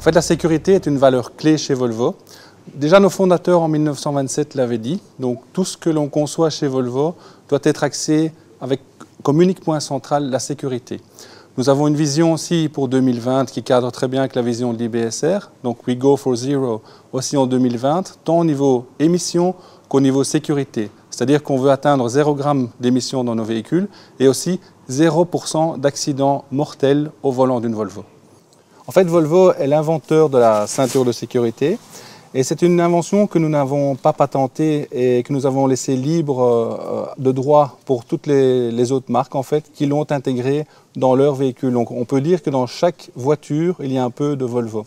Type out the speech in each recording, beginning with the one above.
fait, la sécurité est une valeur clé chez Volvo. Déjà, nos fondateurs en 1927 l'avaient dit. Donc, tout ce que l'on conçoit chez Volvo doit être axé avec comme unique point central la sécurité. Nous avons une vision aussi pour 2020 qui cadre très bien avec la vision de l'IBSR. Donc, We Go for Zero aussi en 2020, tant au niveau émissions qu'au niveau sécurité. C'est-à-dire qu'on veut atteindre 0 g d'émissions dans nos véhicules et aussi 0% d'accidents mortels au volant d'une Volvo. En fait, Volvo est l'inventeur de la ceinture de sécurité et c'est une invention que nous n'avons pas patentée et que nous avons laissée libre de droit pour toutes les autres marques en fait, qui l'ont intégrée dans leur véhicule. Donc on peut dire que dans chaque voiture, il y a un peu de Volvo.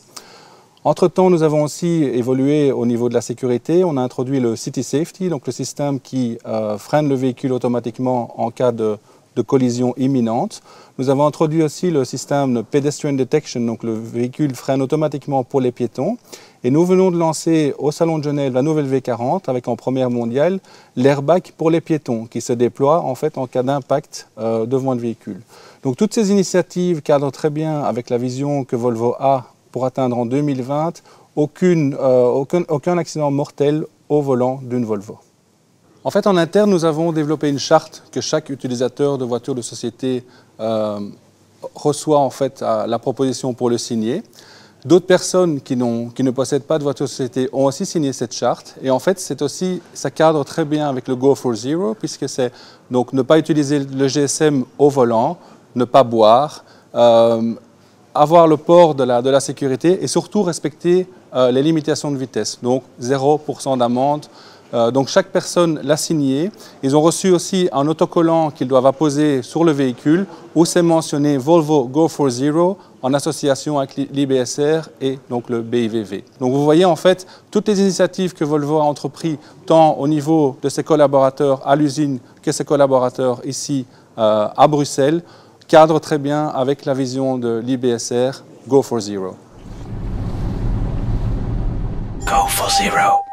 Entre-temps, nous avons aussi évolué au niveau de la sécurité. On a introduit le City Safety, donc le système qui freine le véhicule automatiquement en cas de collision imminente. Nous avons introduit aussi le système de Pedestrian Detection, donc le véhicule freine automatiquement pour les piétons. Et nous venons de lancer au Salon de Genève la nouvelle V40 avec en première mondiale l'airbag pour les piétons qui se déploie en fait en cas d'impact devant le véhicule. Donc toutes ces initiatives cadrent très bien avec la vision que Volvo a pour atteindre en 2020 aucun accident mortel au volant d'une Volvo. En fait, en interne, nous avons développé une charte que chaque utilisateur de voitures de société reçoit en fait à la proposition pour le signer. D'autres personnes qui ne possèdent pas de voiture de société ont aussi signé cette charte. Et en fait, ça cadre très bien avec le Go for Zero, puisque c'est donc ne pas utiliser le GSM au volant, ne pas boire, avoir le port de la sécurité et surtout respecter les limitations de vitesse, donc 0% d'amende. Donc chaque personne l'a signé. Ils ont reçu aussi un autocollant qu'ils doivent apposer sur le véhicule où c'est mentionné Volvo Go for Zero en association avec l'IBSR et donc le BIVV. Donc vous voyez en fait toutes les initiatives que Volvo a entreprises tant au niveau de ses collaborateurs à l'usine que ses collaborateurs ici à Bruxelles cadrent très bien avec la vision de l'IBSR Go for Zero. Go for Zero.